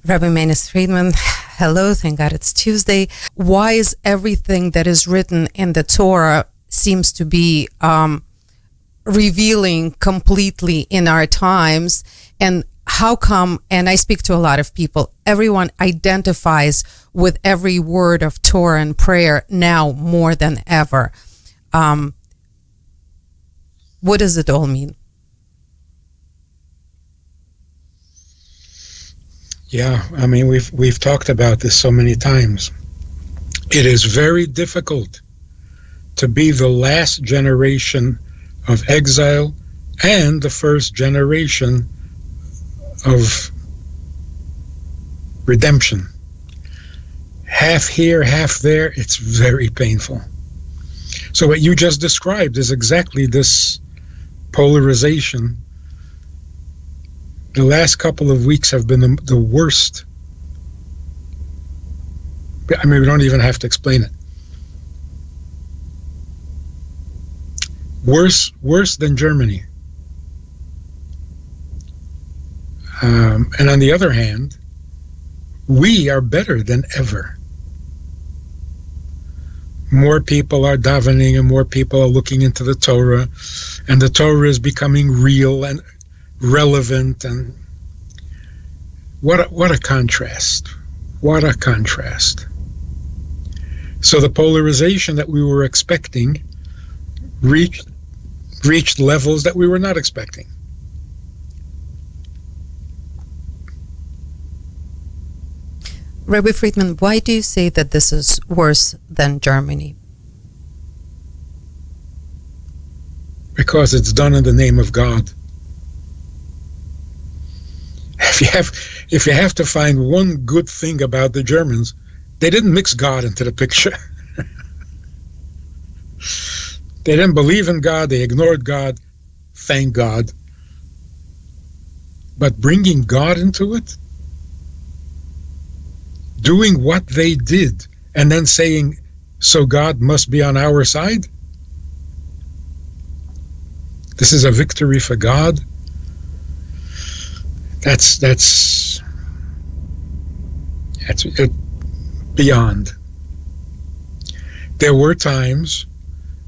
Rabbi Manis Friedman, hello, thank God it's Tuesday. Why is everything that is written in the Torah seems to be revealing completely in our times? And how come, and I speak to a lot of people, everyone identifies with every word of Torah and prayer now more than ever? What does it all mean? Yeah, I mean, we've talked about this so many times. It is very difficult to be the last generation of exile and the first generation of redemption. Half here, half there, it's very painful. So what you just described is exactly this polarization. The last couple of weeks have been the worst. I mean, we don't even have to explain it. Worse than Germany. And on the other hand, we are better than ever. More people are davening and more people are looking into the Torah, and the Torah is becoming real and relevant, and what a contrast. What a contrast. So the polarization that we were expecting reached levels that we were not expecting. Rabbi Friedman, why do you say that this is worse than Germany? Because it's done in the name of God. If you have to find one good thing about the Germans, they didn't mix God into the picture. They didn't believe in God, they ignored God, thank God. But bringing God into it, doing what they did, and then saying, so God must be on our side? This is a victory for God? That's beyond. There were times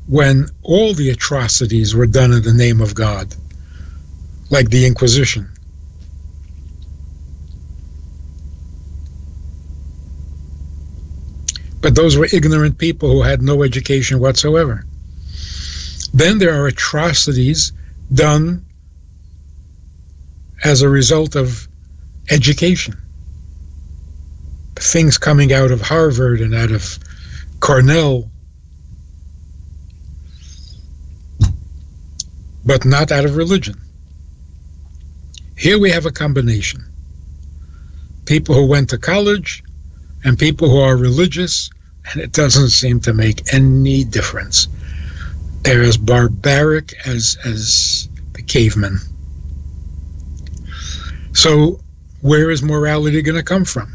when all the atrocities were done in the name of God, like the Inquisition. But those were ignorant people who had no education whatsoever. Then there are atrocities done as a result of education. Things coming out of Harvard and out of Cornell, but not out of religion. Here we have a combination. People who went to college and people who are religious, and it doesn't seem to make any difference. They're as barbaric as the cavemen. So where is morality going to come from?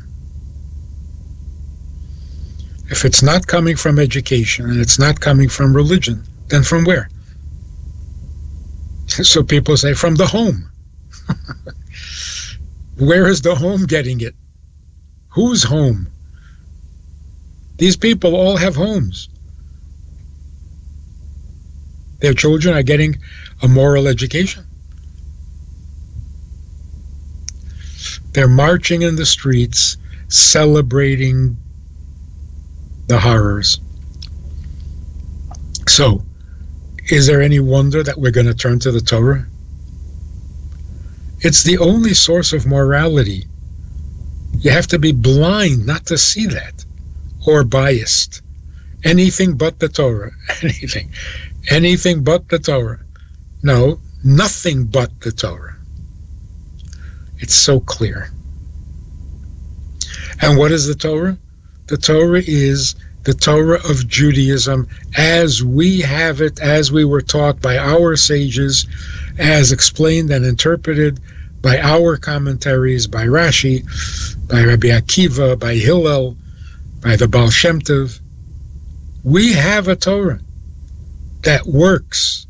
If it's not coming from education and it's not coming from religion, then from where? So people say, from the home. Where is the home getting it? Whose home? These people all have homes. Their children are getting a moral education. They're marching in the streets, celebrating the horrors. So, is there any wonder that we're going to turn to the Torah? It's the only source of morality. You have to be blind not to see that, or biased. Anything but the Torah. Anything but the Torah. No, nothing but the Torah. It's so clear. And what is the Torah? The Torah is the Torah of Judaism as we have it, as we were taught by our sages, as explained and interpreted by our commentaries, by Rashi, by Rabbi Akiva, by Hillel, by the Baal Shem Tov. We have a Torah that works.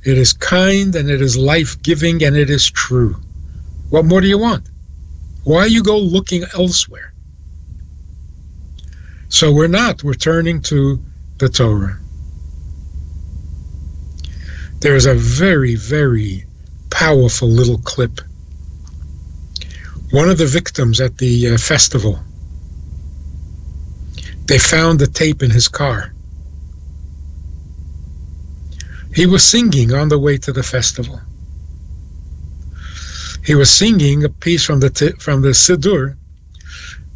It is kind and it is life-giving and it is true. What more do you want? Why you go looking elsewhere? So we're turning to the Torah. There's a very, very powerful little clip. One of the victims at the festival, they found the tape in his car. He was singing on the way to the festival. He was singing a piece from the Siddur,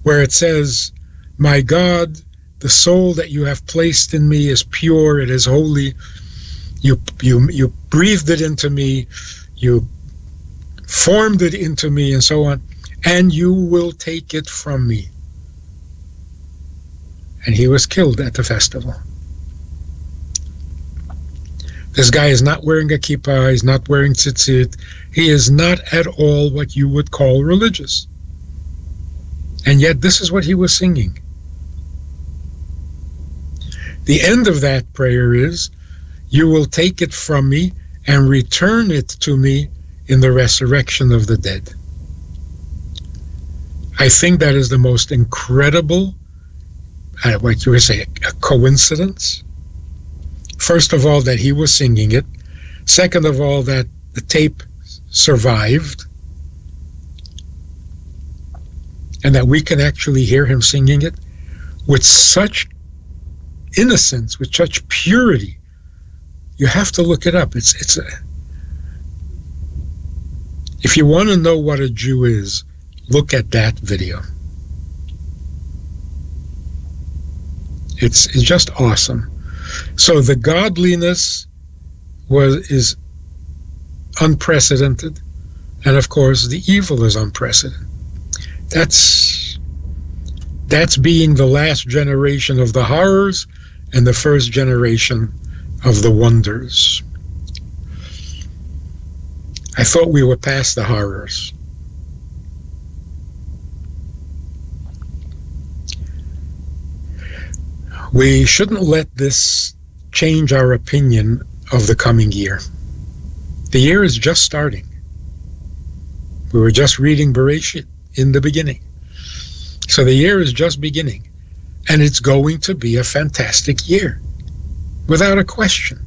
where it says, "My God, the soul that you have placed in me is pure, it is holy. You breathed it into me, you formed it into me," and so on, "and you will take it from me." And he was killed at the festival. This guy is not wearing a kippah, he's not wearing tzitzit, he is not at all what you would call religious. And yet this is what he was singing. The end of that prayer is, "You will take it from me and return it to me in the resurrection of the dead." I think that is the most incredible, what you would say, a coincidence. First of all, that he was singing it. Second of all, that the tape survived. And that we can actually hear him singing it with such innocence, with such purity. You have to look it up. If you want to know what a Jew is, look at that video. It's just awesome. So the godliness is unprecedented, and of course the evil is unprecedented. That's being the last generation of the horrors and the first generation of the wonders. I thought we were past the horrors. We shouldn't let this change our opinion of the coming year. The year is just starting. We were just reading Bereshit in the beginning. So the year is just beginning. And it's going to be a fantastic year, without a question.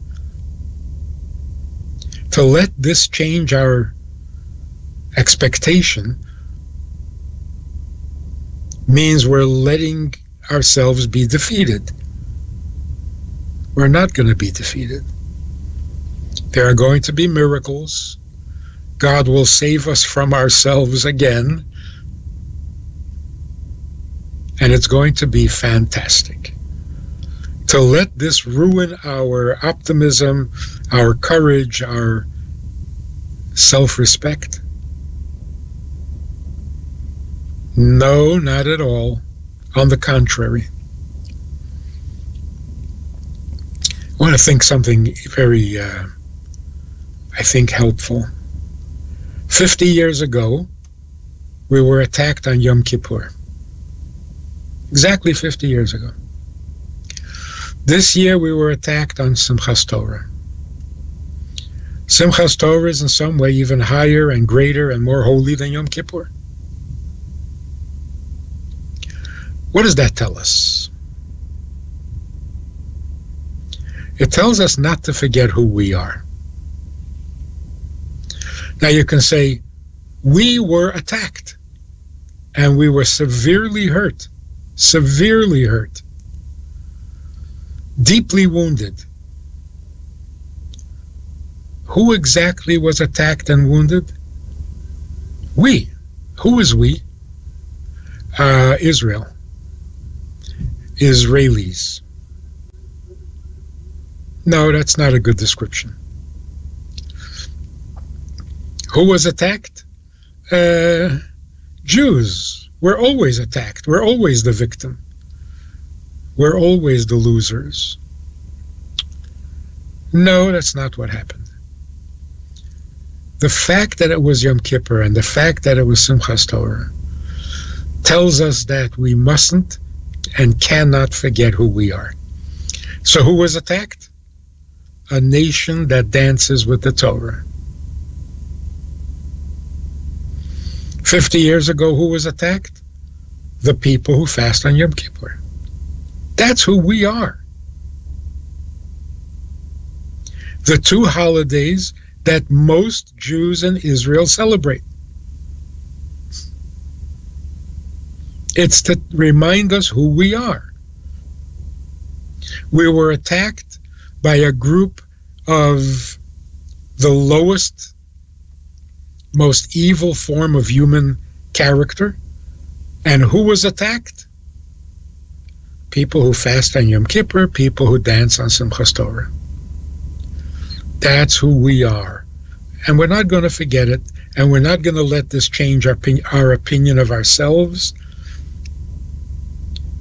To let this change our expectation means we're letting ourselves be defeated. We're not going to be defeated. There are going to be miracles. God will save us from ourselves again. And it's going to be fantastic. To let this ruin our optimism, our courage, our self-respect? No, not at all. On the contrary. I want to think something very, helpful. 50 years ago, we were attacked on Yom Kippur. Exactly 50 years ago. This year, we were attacked on Simchas Torah. Simchas Torah is in some way even higher and greater and more holy than Yom Kippur. What does that tell us? It tells us not to forget who we are. Now you can say, we were attacked and we were severely hurt, deeply wounded. Who exactly was attacked and wounded? We. Who is we? Israel. Israelis. No, that's not a good description. Who was attacked? Jews. We're always attacked. We're always the victim. We're always the losers. No, that's not what happened. The fact that it was Yom Kippur and the fact that it was Simchas Torah tells us that we mustn't and cannot forget who we are. So who was attacked? A nation that dances with the Torah. 50 years ago, who was attacked? The people who fast on Yom Kippur. That's who we are. The two holidays that most Jews in Israel celebrate. It's to remind us who we are. We were attacked by a group of the lowest, most evil form of human character. And who was attacked? People who fast on Yom Kippur, people who dance on Simchas Torah. That's who we are. And we're not going to forget it, and we're not going to let this change our opinion of ourselves.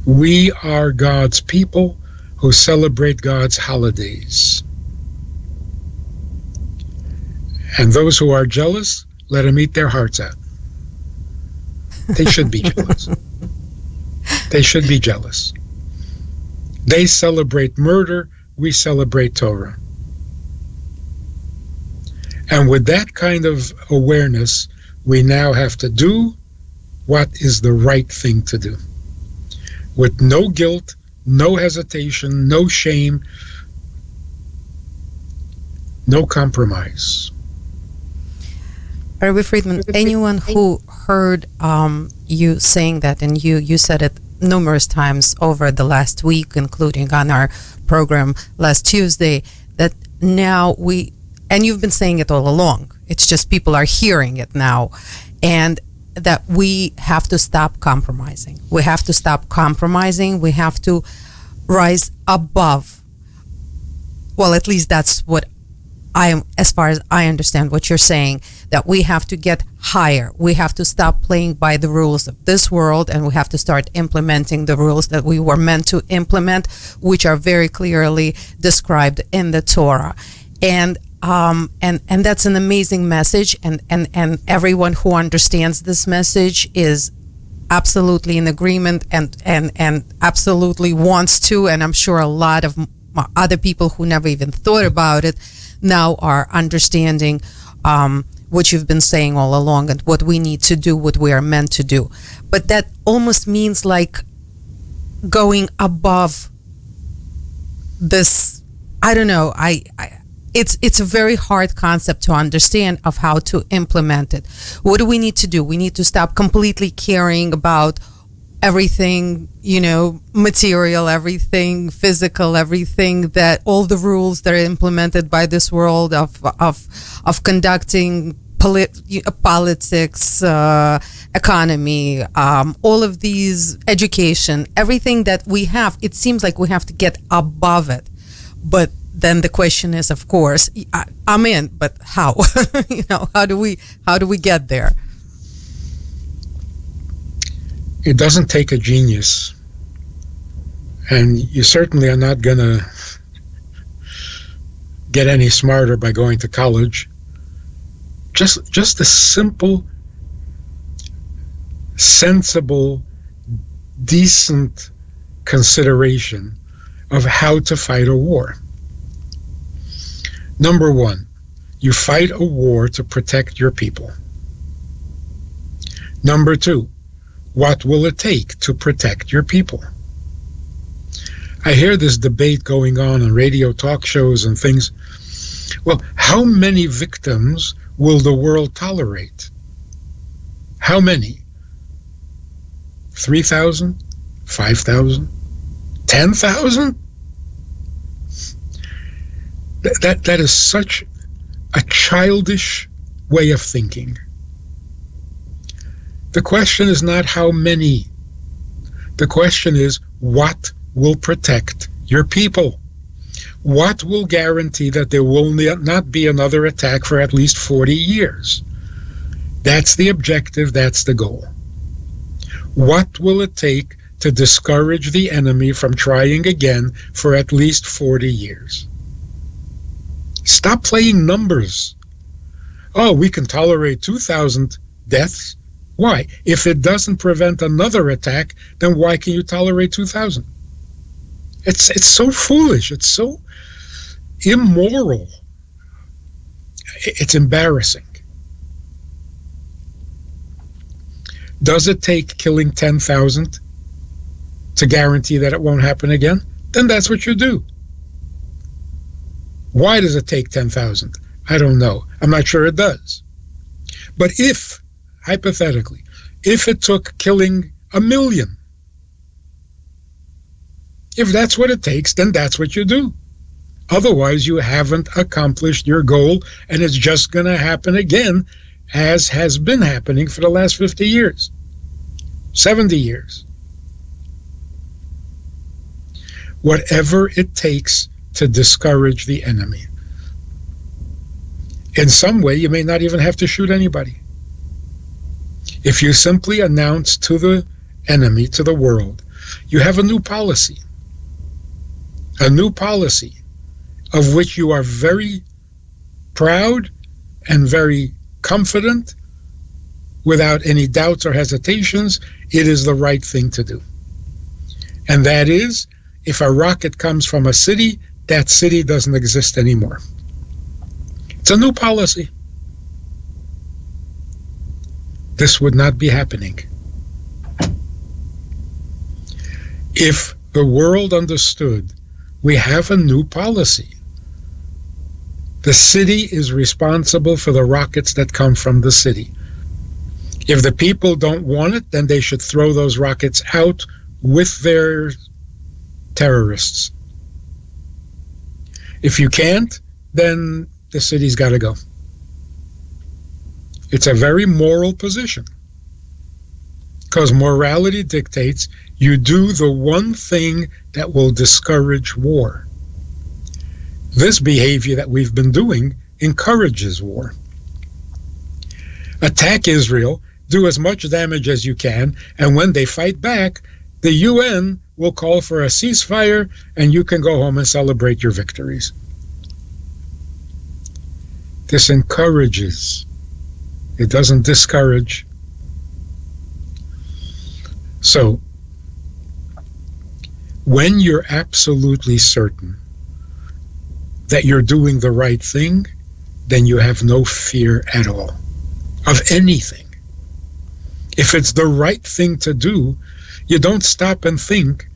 We are God's people who celebrate God's holidays. And those who are jealous, let them eat their hearts out. They should be jealous. They should be jealous. They celebrate murder, we celebrate Torah. And with that kind of awareness, we now have to do what is the right thing to do. With no guilt, no hesitation, no shame, no compromise. Rabbi Friedman, anyone who heard you saying that, and you said it numerous times over the last week, including on our program last Tuesday, that now and you've been saying it all along, it's just people are hearing it now, and that we have to stop compromising. We have to stop compromising. We have to rise above. Well, at least that's what as far as I understand what you're saying, that we have to get higher. We have to stop playing by the rules of this world, and we have to start implementing the rules that we were meant to implement, which are very clearly described in the Torah. And that's an amazing message, and everyone who understands this message is absolutely in agreement and absolutely wants to, and I'm sure a lot of other people who never even thought about it now are understanding what you've been saying all along and what we need to do, what we are meant to do. But that almost means like going above this, I don't know, it's a very hard concept to understand of how to implement it. What do we need to do? We need to stop completely caring about everything, material, everything physical, everything that all the rules that are implemented by this world of conducting politics, economy, all of these, education, everything that we have. It seems like we have to get above it, but then the question is, of course, I'm in, but how? How do we get there? It doesn't take a genius, and you certainly are not going to get any smarter by going to college. Just a simple, sensible, decent consideration of how to fight a war. Number one, you fight a war to protect your people. Number two, what will it take to protect your people? I hear this debate going on radio talk shows and things. Well, how many victims will the world tolerate? How many? 3,000? 5,000? 10,000? That is such a childish way of thinking. The question is not how many. The question is, what will protect your people? What will guarantee that there will not be another attack for at least 40 years? That's the objective, that's the goal. What will it take to discourage the enemy from trying again for at least 40 years? Stop playing numbers. Oh, we can tolerate 2,000 deaths. Why? If it doesn't prevent another attack, then why can you tolerate 2,000? It's so foolish. It's so immoral. It's embarrassing. Does it take killing 10,000 to guarantee that it won't happen again? Then that's what you do. Why does it take 10,000? I don't know. I'm not sure it does. But if, hypothetically, if it took killing 1 million, if that's what it takes, then that's what you do. Otherwise, you haven't accomplished your goal, and it's just going to happen again, as has been happening for the last 50 years, 70 years. Whatever it takes to discourage the enemy. In some way, you may not even have to shoot anybody. If you simply announce to the enemy, to the world, you have a new policy of which you are very proud and very confident, without any doubts or hesitations, it is the right thing to do. And that is, if a rocket comes from a city, that city doesn't exist anymore. It's a new policy. This would not be happening if the world understood we have a new policy. The city is responsible for the rockets that come from the city. If the people don't want it, then they should throw those rockets out with their terrorists. If you can't, then the city's got to go. It's a very moral position, because morality dictates you do the one thing that will discourage war. This behavior that we've been doing encourages war. Attack Israel, do as much damage as you can, and when they fight back, the UN will call for a ceasefire, and you can go home and celebrate your victories. This encourages. It doesn't discourage. So, when you're absolutely certain that you're doing the right thing, then you have no fear at all of anything. If it's the right thing to do, you don't stop and think,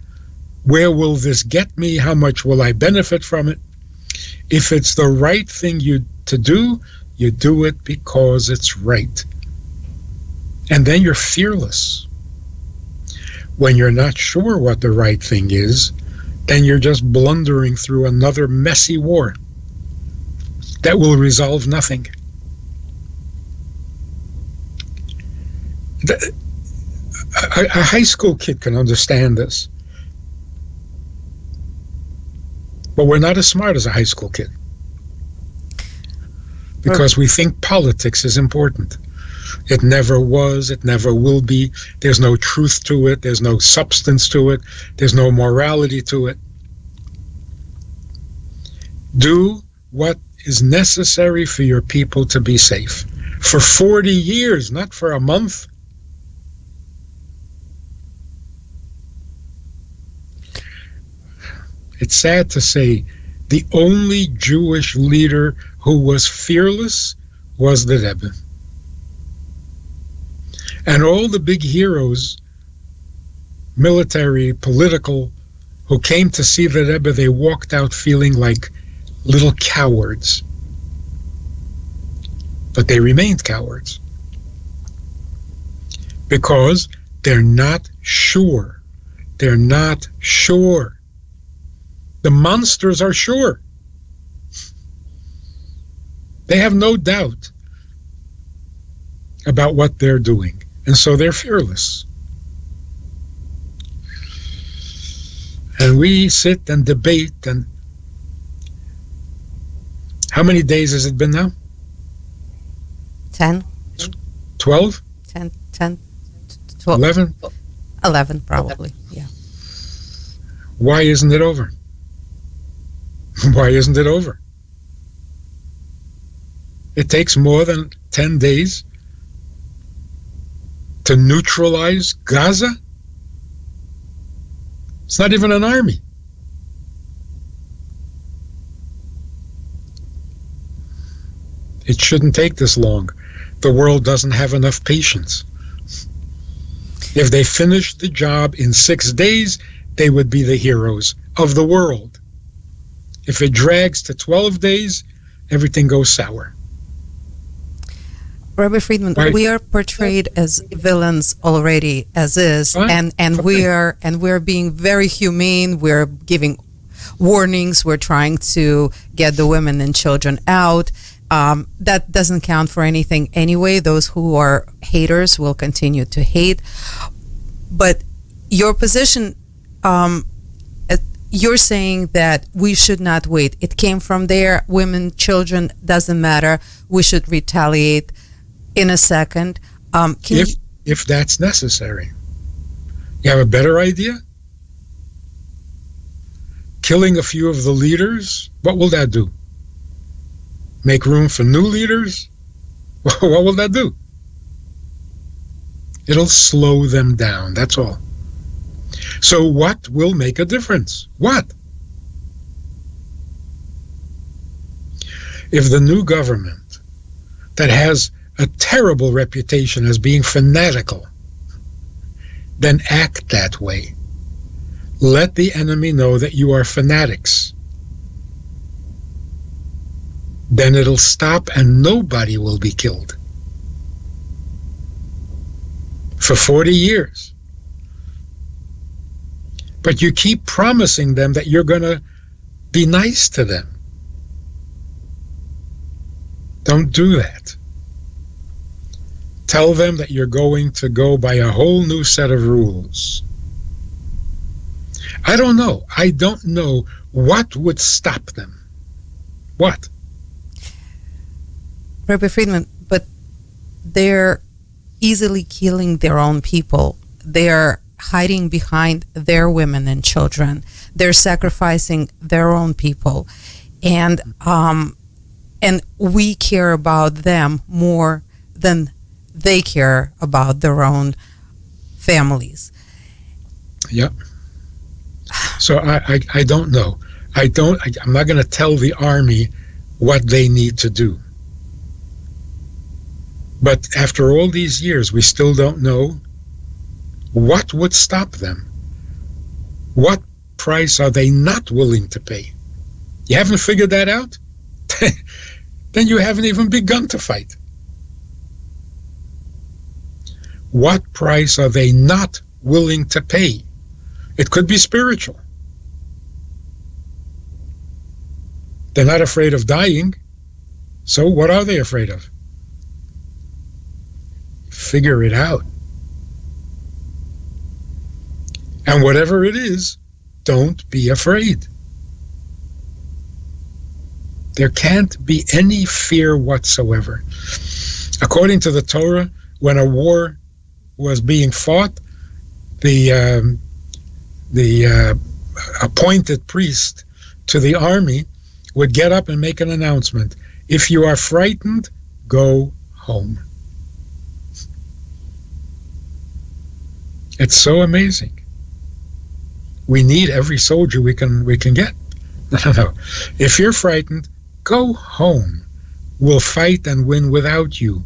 where will this get me? How much will I benefit from it? If it's the right thing to do, you do it because it's right. And then you're fearless. When you're not sure what the right thing is, then you're just blundering through another messy war that will resolve nothing. A high school kid can understand this. But we're not as smart as a high school kid, because we think politics is important. It never was, it never will be. There's no truth to it, there's no substance to it, there's no morality to it. Do what is necessary for your people to be safe. For 40 years, not for a month. It's sad to say, the only Jewish leader who was fearless was the Rebbe. And all the big heroes, military, political, who came to see the Rebbe, they walked out feeling like little cowards. But they remained cowards, because they're not sure. They're not sure. The monsters are sure. They have no doubt about what they're doing, and so they're fearless. And we sit and debate, and how many days has it been now? 10. 12? 10, 12. 11? 11, probably, yeah. Why isn't it over? Why isn't it over? It takes more than 10 days to neutralize Gaza? It's not even an army. It shouldn't take this long. The world doesn't have enough patience. If they finished the job in 6 days, they would be the heroes of the world. If it drags to 12 days, everything goes sour. Rabbi Friedman, Right. we are portrayed as villains already, as is, Fine. and Fine. we're being very humane. We're giving warnings. We're trying to get the women and children out. That doesn't count for anything anyway. Those who are haters will continue to hate. But your position, you're saying that we should not wait. It came from there. Women, children, doesn't matter. We should retaliate in a second. If that's necessary. You have a better idea? Killing a few of the leaders, what will that do? Make room for new leaders? What will that do? It'll slow them down, that's all. So what will make a difference? What? If the new government that has a terrible reputation as being fanatical, then act that way. Let the enemy know that you are fanatics. Then it'll stop and nobody will be killed. For 40 years. But you keep promising them that you're going to be nice to them. Don't do that. Tell them that you're going to go by a whole new set of rules. I don't know. I don't know what would stop them. What? Rabbi Friedman, but they're easily killing their own people. They're hiding behind their women and children. They're sacrificing their own people. And we care about them more than they care about their own families. Yep. So I don't know. I'm not going to tell the army what they need to do. But after all these years, we still don't know what would stop them. What price are they not willing to pay? You haven't figured that out? Then you haven't even begun to fight. What price are they not willing to pay? It could be spiritual. They're not afraid of dying. So what are they afraid of? Figure it out. And whatever it is, don't be afraid. There can't be any fear whatsoever. According to the Torah, when a war was being fought, the appointed priest to the army would get up and make an announcement. If you are frightened, go home. It's so amazing. We need every soldier we can get. No. If you're frightened, go home. We'll fight and win without you.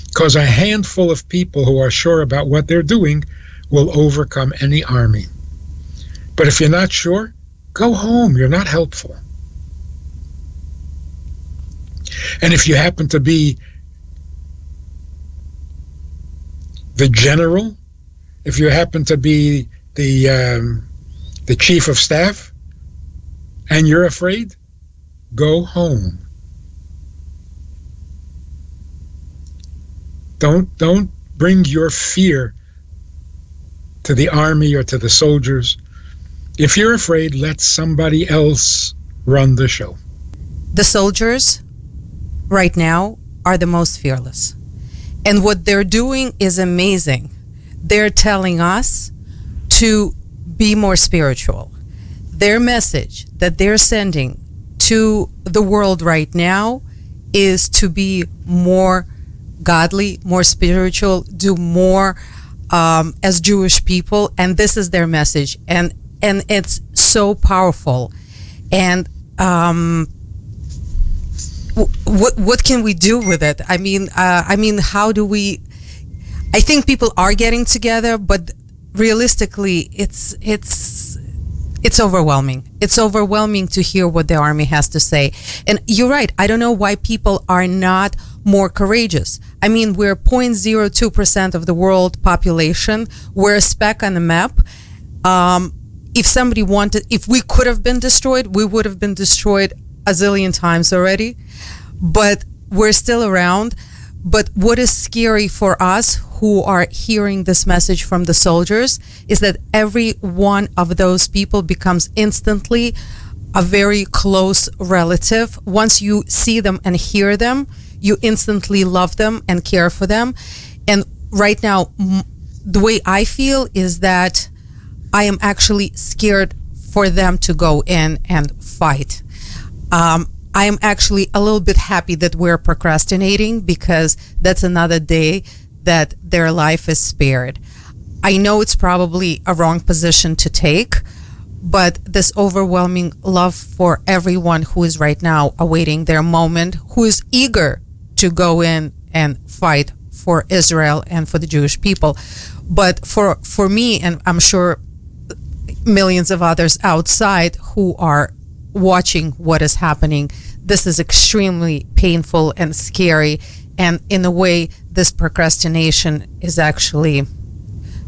Because a handful of people who are sure about what they're doing will overcome any army. But if you're not sure, go home. You're not helpful. And if you happen to be the general, if you happen to be the chief of staff, and you're afraid, go home. Don't bring your fear to the army or to the soldiers. If you're afraid, let somebody else run the show. The soldiers right now are the most fearless. And what they're doing is amazing. They're telling us to be more spiritual. Their message that they're sending to the world right now is to be more godly, more spiritual, do more as Jewish people, and this is their message, and it's so powerful. And what can we do with it? I mean, how do we? I think people are getting together, but realistically, it's overwhelming. It's overwhelming to hear what the army has to say. And you're right. I don't know why people are not more courageous. I mean, we're 0.02% of the world population. We're a speck on the map. If we could have been destroyed, we would have been destroyed a zillion times already. But we're still around. But what is scary for us who are hearing this message from the soldiers is that every one of those people becomes instantly a very close relative. Once you see them and hear them, you instantly love them and care for them. And right now, the way I feel is that I am actually scared for them to go in and fight. I am actually a little bit happy that we're procrastinating, because that's another day that their life is spared. I know it's probably a wrong position to take, but this overwhelming love for everyone who is right now awaiting their moment, who is eager to go in and fight for Israel and for the Jewish people. But for me, and I'm sure millions of others outside who are watching what is happening, this is extremely painful and scary. And in a way, this procrastination is actually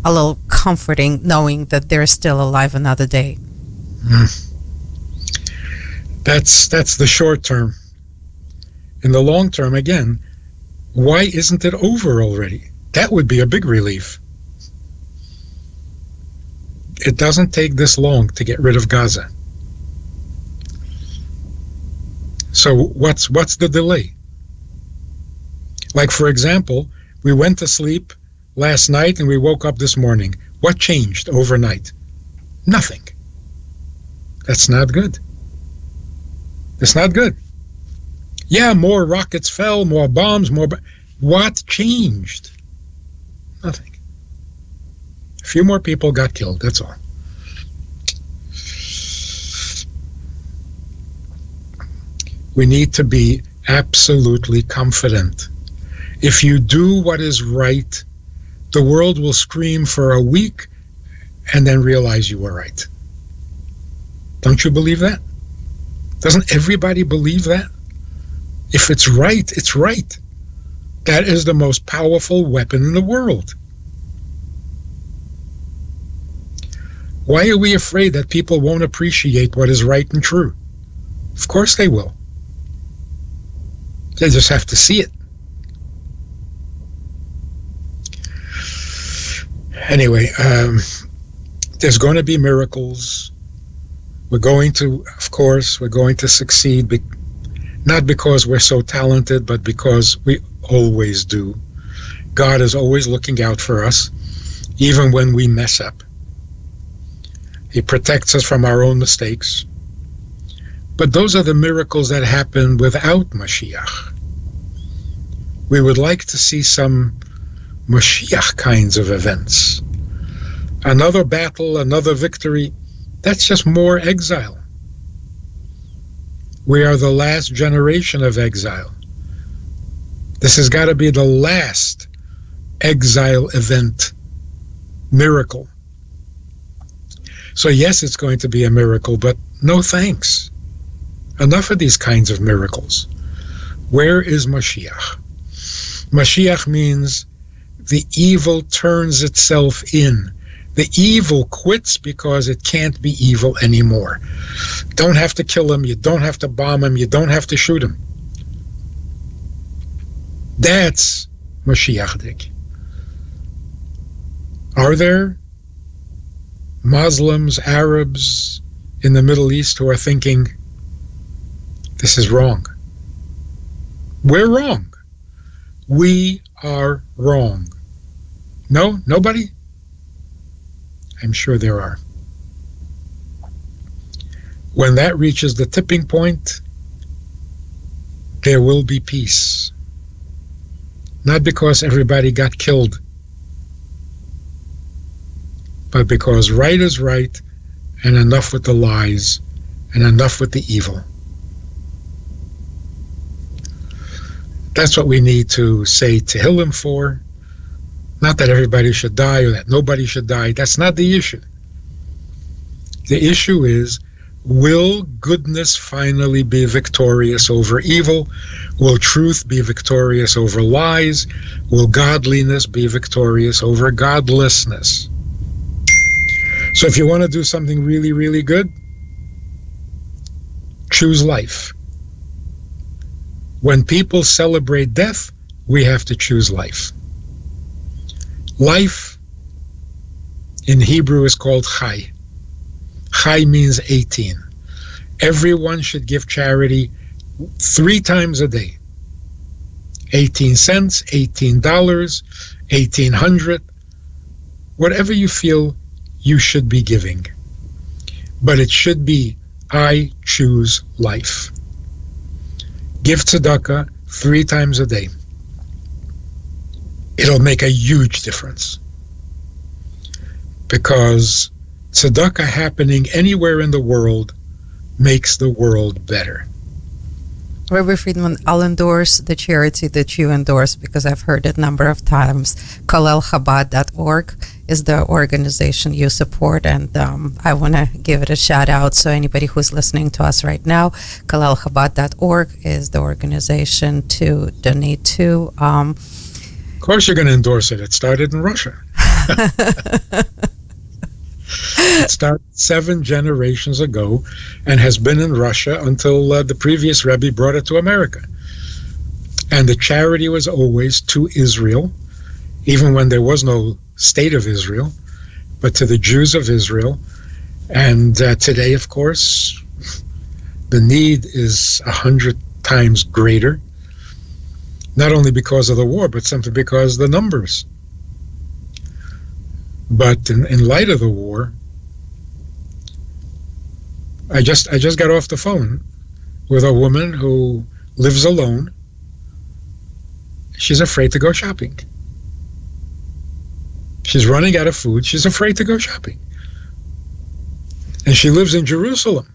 a little comforting, knowing that they're still alive another day. That's the short term. In the long term, again, why isn't it over already? That would be a big relief. It doesn't take this long to get rid of Gaza. So what's the delay? Like, for example, we went to sleep last night and we woke up this morning. What changed overnight? Nothing. That's not good. It's not good. Yeah, more rockets fell, more bombs, what changed? Nothing. A few more people got killed, that's all. We need to be absolutely confident. If you do what is right, the world will scream for a week and then realize you were right. Don't you believe that? Doesn't everybody believe that? If it's right, it's right. That is the most powerful weapon in the world. Why are we afraid that people won't appreciate what is right and true? Of course they will. They just have to see it. Anyway, there's going to be miracles. We're going to succeed, not because we're so talented, but because we always do. God is always looking out for us, even when we mess up. He protects us from our own mistakes. But those are the miracles that happen without Mashiach. We would like to see some Mashiach kinds of events. Another battle, another victory, that's just more exile. We are the last generation of exile. This has got to be the last exile event, miracle. So yes, it's going to be a miracle, but no thanks. Enough of these kinds of miracles. Where is Mashiach? Mashiach means the evil turns itself in. The evil quits because it can't be evil anymore. Don't have to kill him, you don't have to bomb him, you don't have to shoot him. That's Mashiach-dik. Are there Muslims, Arabs in the Middle East who are thinking, this is wrong? We're wrong. We are wrong. No? Nobody? I'm sure there are. When that reaches the tipping point, there will be peace. Not because everybody got killed, but because right is right, and enough with the lies, and enough with the evil. That's what we need to say Tehillim for. Not that everybody should die or that nobody should die. That's not the issue. The issue is, will goodness finally be victorious over evil? Will truth be victorious over lies? Will godliness be victorious over godlessness? So if you want to do something really, really good, choose life. When people celebrate death, we have to choose life. Life in Hebrew is called chai. Chai means 18. Everyone should give charity 3 times a day. 18 cents, $18, 1,800, whatever you feel you should be giving. But it should be, I choose life. Give tzedakah 3 times a day. It'll make a huge difference. Because tzedakah happening anywhere in the world makes the world better. Rabbi Friedman, I'll endorse the charity that you endorse because I've heard it a number of times. KolelChabad.org is the organization you support, and I want to give it a shout out. So anybody who's listening to us right now, KolelChabad.org is the organization to donate to. Of course you're going to endorse it. It started in Russia. It started 7 generations ago and has been in Russia until the previous Rebbe brought it to America. And the charity was always to Israel, even when there was no state of Israel, but to the Jews of Israel. And today, of course, the need is 100 times greater, not only because of the war, but simply because of the numbers. But in light of the war, I just got off the phone with a woman who lives alone. She's afraid to go shopping. She's running out of food. She's afraid to go shopping. And she lives in Jerusalem.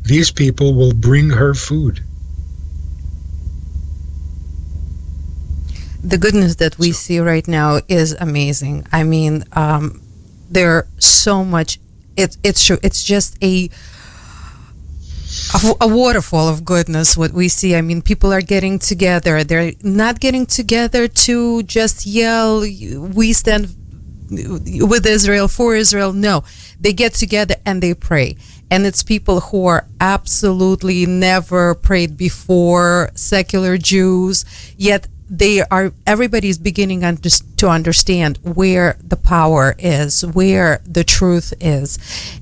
These people will bring her food. The goodness that we see right now is amazing. I mean, there's so much. It's true. It's just a waterfall of goodness. What we see. I mean, people are getting together. They're not getting together to just yell, "We stand with Israel, for Israel." No, they get together and they pray. And it's people who are absolutely never prayed before, secular Jews, yet everybody's beginning to understand where the power is, where the truth is.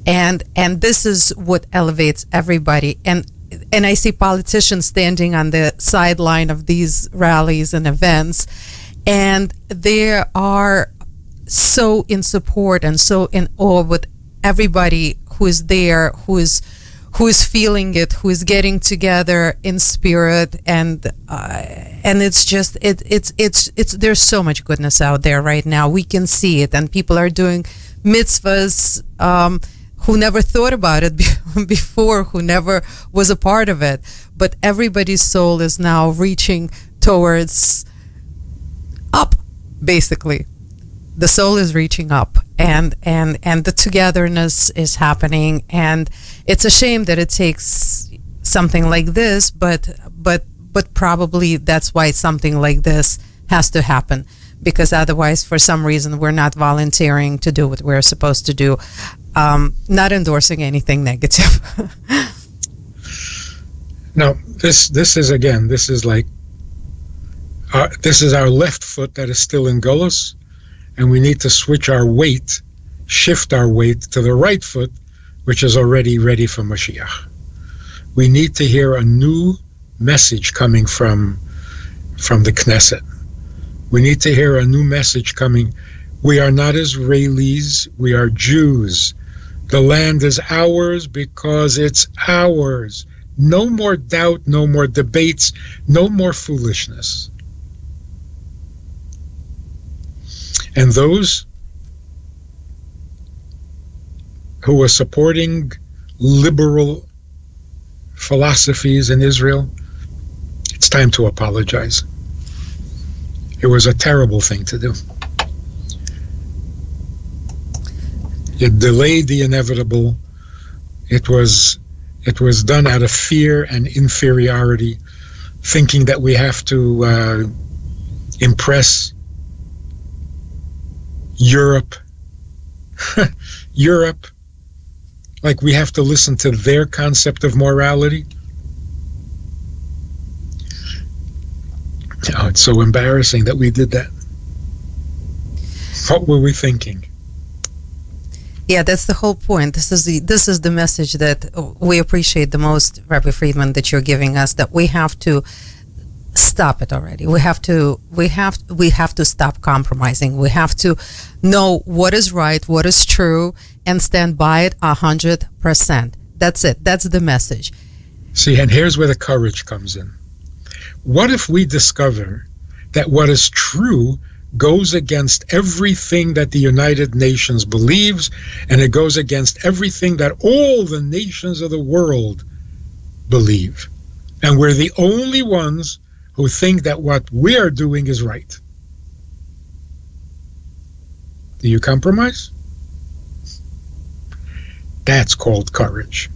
And this is what elevates everybody. And I see politicians standing on the sideline of these rallies and events, and they are so in support and so in awe with everybody who is there, who is feeling it, who is getting together in spirit, and it's just it's there's so much goodness out there right now. We can see it, and people are doing mitzvahs who never thought about it before, who never was a part of it. But everybody's soul is now reaching towards up, basically. The soul is reaching up, and the togetherness is happening, and it's a shame that it takes something like this, but probably that's why something like this has to happen, because otherwise, for some reason, we're not volunteering to do what we're supposed to do. Not endorsing anything negative. No, this is our left foot that is still in Golus. And we need to shift our weight to the right foot, which is already ready for Mashiach. We need to hear a new message coming from the Knesset. We need to hear a new message coming. We are not Israelis, we are Jews. The land is ours because it's ours. No more doubt, no more debates, no more foolishness. And those who are supporting liberal philosophies in Israel, it's time to apologize. It was a terrible thing to do. It delayed the inevitable. It was done out of fear and inferiority, thinking that we have to impress Europe. Europe, like we have to listen to their concept of morality. Oh, it's so embarrassing that we did that. What were we thinking? Yeah, that's the whole point. This is the message that we appreciate the most, Rabbi Friedman, that you're giving us, that we have to stop it already. We have to stop compromising. We have to know what is right, what is true, and stand by it 100%. That's it. That's the message. See, and here's where the courage comes in. What if we discover that what is true goes against everything that the United Nations believes, and it goes against everything that all the nations of the world believe, and we're the only ones who think that what we're doing is right? Do you compromise? That's called courage.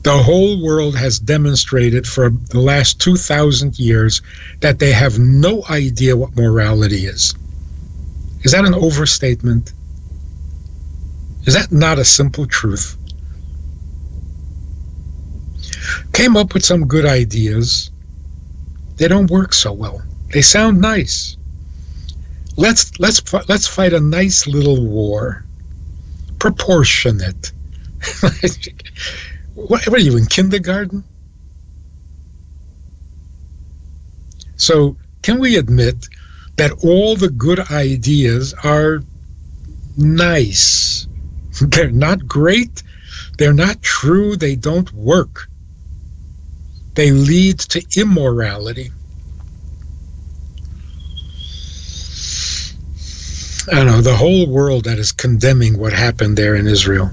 The whole world has demonstrated for the last 2,000 years that they have no idea what morality is. Is that an overstatement? Is that not a simple truth? Came up with some good ideas. They don't work so well. They sound nice. Let's fight a nice little war. Proportionate. What are you, in kindergarten? So can we admit that all the good ideas are nice? They're not great. They're not true. They don't work. They lead to immorality. I don't know, the whole world that is condemning what happened there in Israel.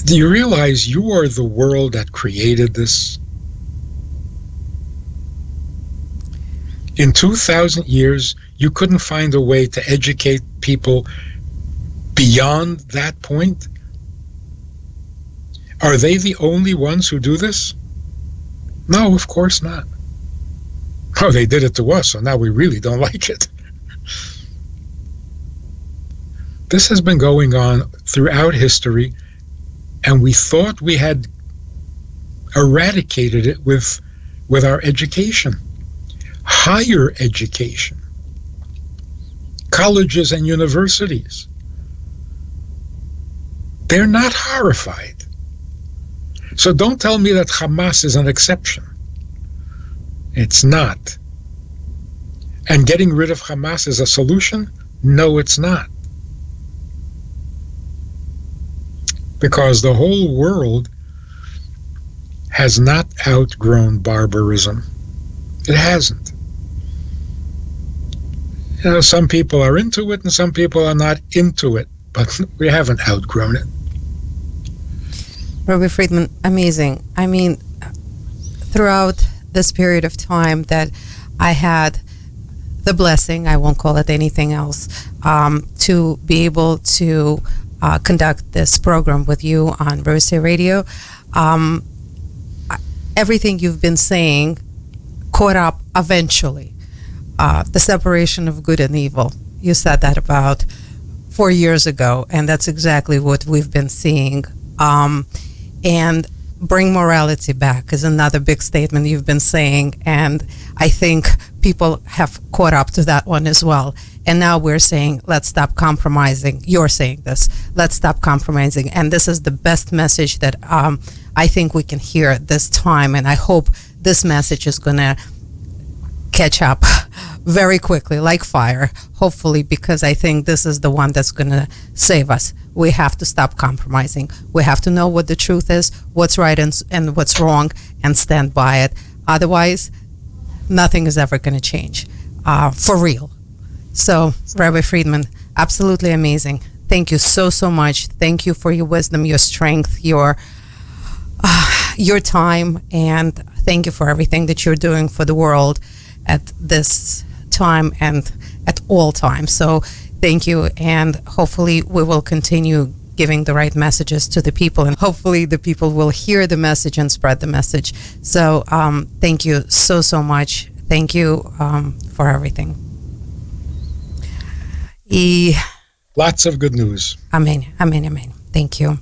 Do you realize you are the world that created this? In 2,000 years, you couldn't find a way to educate people beyond that point? Are they the only ones who do this? No, of course not. Oh, they did it to us, so now we really don't like it. This has been going on throughout history, and we thought we had eradicated it with our education. Higher education. Colleges and universities. They're not horrified. So don't tell me that Hamas is an exception. It's not. And getting rid of Hamas is a solution? No, it's not. Because the whole world has not outgrown barbarism. It hasn't. You know, some people are into it and some people are not into it, but we haven't outgrown it. Rabbi Friedman, amazing. I mean, throughout this period of time that I had the blessing, I won't call it anything else, to be able to conduct this program with you on Bereshit Radio. Everything you've been saying caught up eventually. The separation of good and evil. You said that about 4 years ago, and that's exactly what we've been seeing. And bring morality back is another big statement you've been saying, and I think people have caught up to that one as well. And now we're saying, let's stop compromising. You're saying this. Let's stop compromising. And this is the best message that I think we can hear at this time. And I hope this message is going to catch up very quickly, like fire, hopefully, because I think this is the one that's going to save us. We have to stop compromising. We have to know what the truth is, what's right and what's wrong, and stand by it. Otherwise, nothing is ever going to change for real. So, Rabbi Friedman, absolutely amazing. Thank you so much. Thank you for your wisdom, your strength, your time, and thank you for everything that you're doing for the world. at this time and at all times. So thank you, and hopefully we will continue giving the right messages to the people, and hopefully the people will hear the message and spread the message. So thank you so much. Thank you for everything. Lots of good news. Amen. Amen. Amen. Thank you.